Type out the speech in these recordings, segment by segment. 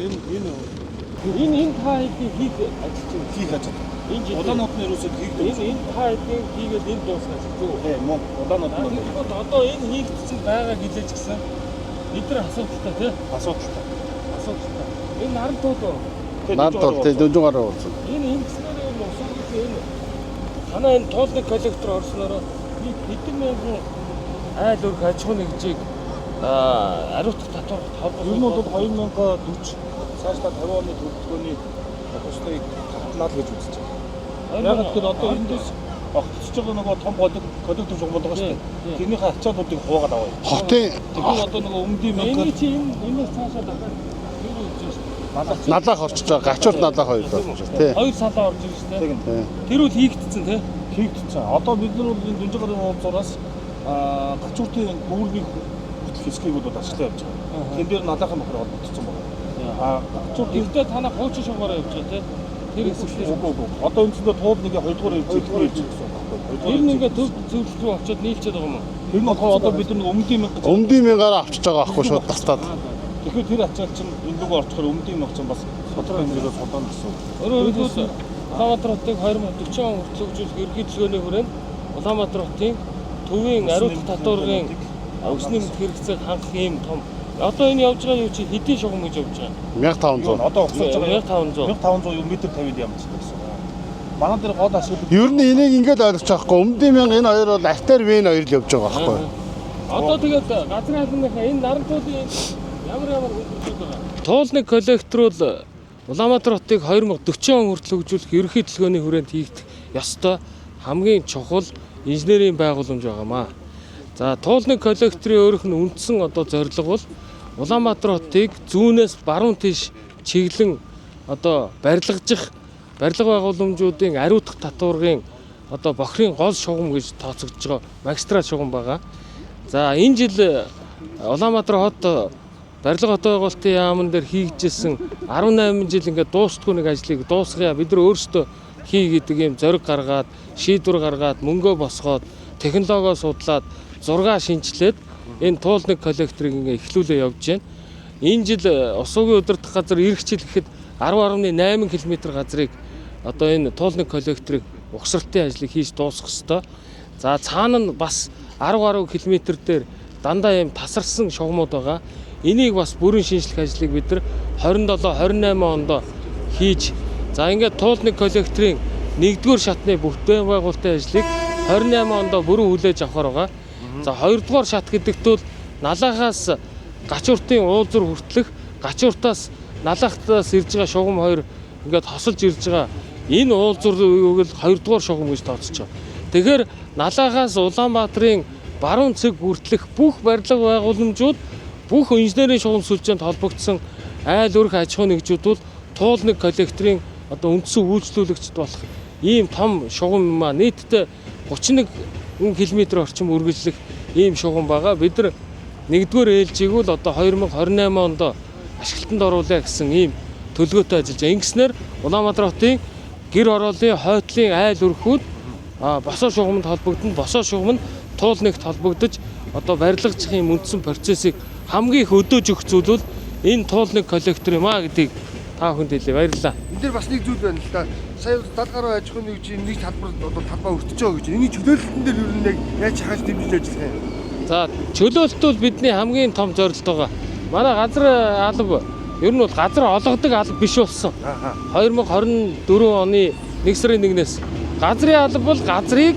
энэ та хэдийн хийх ажиллаж байна. Энэ удаанууд нь юусоо хийгдэж байна. Энэ та хэдийн хийгээд энэ дуусгаж зүг. Мөн удаанууд нь одоо энэ хийгдсэн байгаа гэлээж гисэн. Бид нар асуудалтай тий. Асуудалтай. Энэ нарантууд дөжин гараа болсон. Энэ ингэснээр юм усуугч энэ танаа энэ тоолны коллектор орснороо хэдэн мянган айл өрх аж ахуйн нэгжийг ариутгах татвар ер нь бол 2040 цаашдаа 50 оны төлөвлөгөөний төслийг татлаа л гэж үзэж байна. Яг тэгэхээр одоо эндээс огцож байгаа нөгөө том коллектор жугам болгоо шүү дээ. Тэрнийхээ ачааллуудыг хуваагаад аваа. Хотын тэгэхээр одоо нөгөө өмдөний мөнгө энэ чи энэс цаашаа дахиад налаах орчиж байгаа. Гачуурт налаах хоёр болж байна тий. Хоёр салаа орж ирж шүү дээ. Тэр үл хийгдсэн тий. Хийгдсэн. Одоо бид нар бол энэ Дүнжигарын уулзуураас гачууртын гүүрний хөтлөх хэсгийг бол ашиглаж явж байгаа. Тэн дээр налаахын бохор олдсон байна. Гэхдээ танаа хуучин шугаараа явж байгаа тий. Тэр хэсэгт үгүй. Одоо үндсэндээ туулныг 2 дугаар хэлж гэсэн байна. Тэр нь ингээд төв зөвлөлт рүү очиод нийлчихэд байгаа юм уу? Тэр нь болохоор одоо бид нар өмдөний мянгаар авчиж байгаа аахгүй шууд тастаад. Тэгэхээр тэр ачаал чинь энэ рүү орчихоор өмдөний мянга чинь бас тодорхой хэмжээгээр сулаан гэсэн. Өөрөөр хэлбэл Улаанбаатар хотыг 2040 он хүртэл хөгжүүлэх ерөнхий төлөвлөгөөний хүрээнд Улаанбаатар хотын төвийн ариутгах татварын өсний мэт хэрэгцээг хангах ийм том. Одоо энэ явж байгаа юу чи хэдийн шугам гэж явж байгаа? 1500. Одоо угсаж байгаа 1500 метр тавьд ямар ч гэсэн. Манай дээр гол асуудал Ер нь энийг ингээд ойлгож байгаа хгүй. Өмдөний мянга энэ хоёр бол артер вен хоёр л явж байгаа байхгүй. Одоо тэгээд газрын албаныхаа энэ нарантуудын ямар хөгжүүлж байгаа. Тоолны коллектор бол Улаанбаатар хотыг 2040 он хүртэл хөгжүүлэх ерөнхий төлөвлөгөөний хүрээнд хийгдэх ёстой хамгийн чухал инженерийн байгууламж байгаамаа. За тоолны коллекторын өөрөх нь үндсэн одоо зорилго бол Улаанбаатар хотыг зүүнээс баруун тийш чиглэн одоо барилгаж байгууламжуудын ариутгах татварын одоо бохирын гол шугам гэж тооцогдож байгаа магистрат шугам байгаа. За энэ жил Улаанбаатар хот барилга хот байгуулалтын яамн дээр хийгдсэн 18 жил ингээд дуустгүй нэг ажлыг дуусгая бид нар өөрсдөө хий гэдэг юм зориг гаргаад шийдвэр гаргаад мөнгөө босгоод технологио судлаад зураг шинжилээд энэ туулны коллекторыг ингээд эхлүүлээ явж байна. Энэ жил усуугийн удирдах газар ирэх жил гэхэд 10.8 км газрыг одоо энэ туулны коллекторыг угсралтын ажлыг хийж дуусгах ёстой. За цаана нь бас 10 гаруй км дээр дандаа юм тасарсан шугамуд байгаа. Энийг бас бүрэн шинжлэх ажлыг бид нар 27-28 онд хийж за ингээд туулны коллекторын 1-р шатны бүтээн байгуулалтын ажлыг 28 онд бүрэн хүлээж авахар байгаа. За 2-р шат гэдэгт бол налаахаас гачууртын уулзуур хүртэлх гачууртаас налаахтаас ирж байгаа шугам хоёр ингээд хосолж ирж байгаа энэ уулзуур юу гэвэл 2-р шугам гэж тооцож байгаа. Тэгэхээр налаахаас Улаанбаатарын баруун цэг хүртэлх бүх барилга байгууламжууд бүх инженерийн шугам сүлжээнд холбогдсон айл өрх аж ахуйн нэгжүүд бол туулны коллекторын одоо үндсэн үйлчлүүлэгчд болох ийм том шугам юм а нийтдээ 31 км орчим үргэлжлэх ийм шугам байгаа. Бид нар 1-р ээлжийг л одоо 2028 онд ашиглалтанд оруулъя гэсэн ийм төлөвлөгөөтэй ажиллаж байгаа. Ингэснээр Улаанбаатар хотын гэр ороолын хойтлын айл өрхүүд босоо шугамд холбогдно. Босоо шугам нь туулнэгт холбогдож одоо барилгаж ийм үндсэн процессыг хамгийн их өдөөж өгөх зүйл бол энэ туулны коллектор юм а гэдгийг та бүхэнд хэлье. Баярлалаа. Энд дээр бас нэг зүйл байна л да. Сая 70 гаруй аж ахуйн нэгжийн нэг талбар одоо талбай өртөж байгаа гэж. Эний чөлөөлөлтөн дээр юу нэг яаж хааж дэмжиж ажиллах юм? За чөлөөлөлт бол бидний хамгийн том зорилго байгаа. Манай газар алба ер нь бол газар олгодог алба биш болсон. 2024 оны 1 сарын 1-ээс газрын алба бол газрыг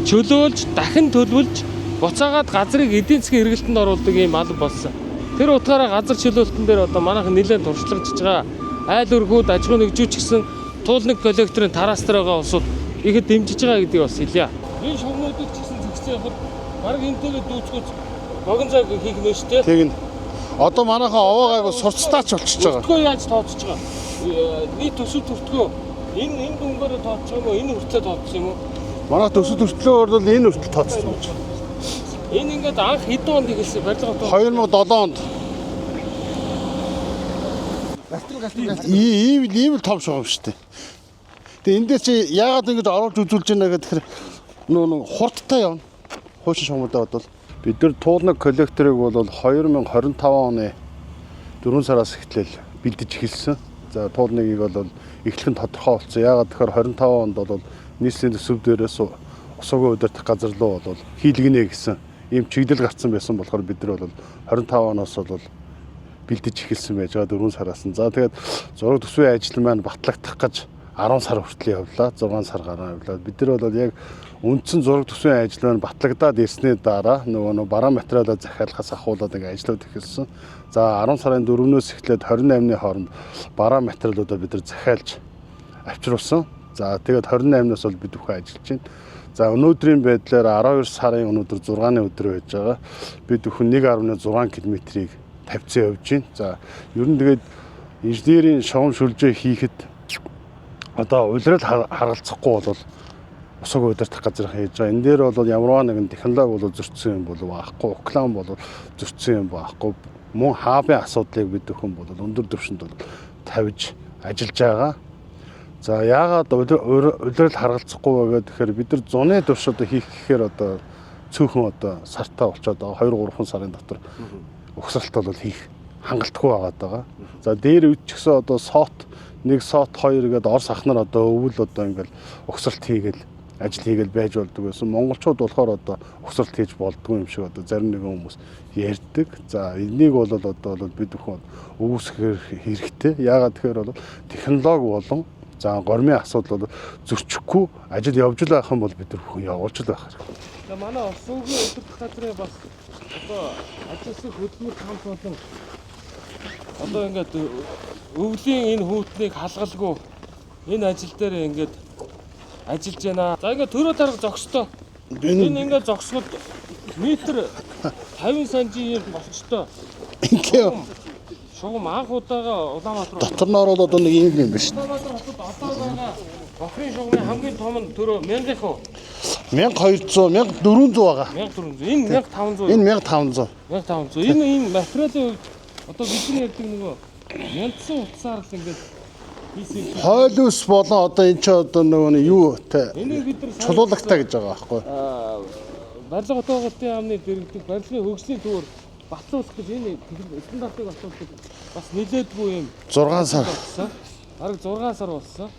чөлөөлж дахин төлөвлөж буцаагаад газрыг эдийн засгийн эргэлтэнд оруулдаг ийм алба болсон. Тэр утгаараа газар чөлөөлтөн дээр одоо манайхан нэлээд туршлагажж байгаа. Айл өргүүд аж ахуйн нэгжүүд ч гэсэн туулны коллекторын тараас дээр байгаа улсууд ихэд дэмжиж байгаа гэдгийг бас хэлье. Энэ шугамуудыг ч гэсэн зэгцээ явахад баг энтэйгээ дүүцгөөч богино цаг хийх нэ шүү дээ. Тэгнь. Одоо манайхан овоогайг сурцтаач болчихж байгаа. Төртгөө яаж тооцож байгаа? Нийт төсөв төртгөө энэ дүнгээр тооцож байгаа юм уу? Энэ хүртлээр тооцсон юм уу? Манай төсөв төртлөөр бол энэ хүртэл тооцсон юм. Энэ ингээд анх хэдэн онд ихэлсэн барилга тоо 2007 онд. Ийм л том шугам шүү дээ. Тэгээ энэ дээр чи яагаад ингэж оруулж үзүүлж байна гэхээр нөө хурдтай явна. Хуучин шугамудаа бодвол бид нар туулны коллекторыг бол 2025 оны 4 сараас эхлээл бэлдэж эхэлсэн. За туулныг бол эхлэх нь тодорхой болсон. Яагаад тэгэхээр 25 онд бол нийслэлийн төсөв дээрээс усаагүй удирдах газар руу бол хийлгэнэ гэсэн ийм чиглэл гарсан байсан болохоор бид нар бол 25 оноос бол бэлдэж эхэлсэн байж байгаа 4 сараас нь. За тэгээд зураг төсвийн ажил маань батлагдах гэж 10 сар хүртэл явлаа. 6 сар гараа явлаа. Бид нар бол яг үндсэн зураг төсвийн ажил маань батлагдаад ирсний дараа нөгөө бараа материалаа захиалахаас ахуулаад ингээ ажлууд эхэлсэн. За 10 сарын 4-өөс эхлээд 28-ны хооронд бараа материалуудаа бид нар захиалж авчруулсан. За тэгээд 28-наас бол бид бүхэн ажиллаж байна. За өнөөдрийн байдлаар 12 сарын өнөөдөр 6-ны өдөр байж байгаа. Бид бүхэн 1.6 км-ийг тавьсан явж байна. За ер нь тэгээд инженерийн шовн шүлжээ хийхэд одоо улирал харгалзахгүй бол усаагүй удирдах газар хийж байгаа. Энэ дээр бол ямар нэгэн технологи бол зөрчсөн юм бол байхгүй, уклан бол зөрчсөн юм байхгүй. Мөн хаабын асуудлыг бид бүхэн бол өндөр түвшинд бол тавьж ажиллаж байгаа. За яагаад улирал харгалзахгүй вэ гэхээр бид нар зуны турш одоо хийх гэхээр одоо цөөхөн одоо сартаа болчиход байгаа 2-3 сарын дотор угсралт бол хийх хангалтгүй байгаа. За дээр үуч гэсэн одоо сот 1 сот 2 гэдэг орс ахнаар одоо өвөл одоо ингээл угсралт хийгээл ажил хийгээл байж болдог байсан. Монголчууд болохоор одоо угсралт хийж болдгүй юм шиг одоо зарим нэгэн хүмүүс ярьдаг. За энийг бол одоо бид бүхэн өвсгөх хэрэгтэй. Яагаад тэгэхээр бол технологи болон за гормын асуудал бол зөрчихгүй ажил явж л байх юм бол бид нар бүхэн явуулж л байх хэрэгтэй. За манай усуугийн удирдах газрын бас одоо ажилласан хөдөлмөр хамт болон одоо ингээд өвлийн энэ хүүтнийг халгалгүй энэ ажил дээр ингээд ажиллаж байна. За ингээд төрөө дарга зогсдоо. Энэ ингээд зогсоход метр 50 см болчтой. Ингээ Шугам анх удаага Улаанбаатар дотор нь ороод одоо нэг юм биш. Улаанбаатар хотод одоо байгаа бохрын шугамын хамгийн том нь төрөө 1000 уу? 1200, 1400 байгаа. 1400. Энэ 1500. Энэ 1500. 1500. Энэ материалын хувьд одоо бидний ярьдаг нөгөө мяндсан утсаар л ингээд хийсэн. Хойл ус болон одоо энэ ч одоо нөгөө юу те Энийг бид нар чулуулагтай гэж байгаа байхгүй. барилга отоогоотын яамны дэргэдэг барилгын хөгжлийн төвөөр бацуулах гэж энэ стандартыг батлуулах бас нэлээдгүй юм. 6 сар. Бараг 6 сар болсон.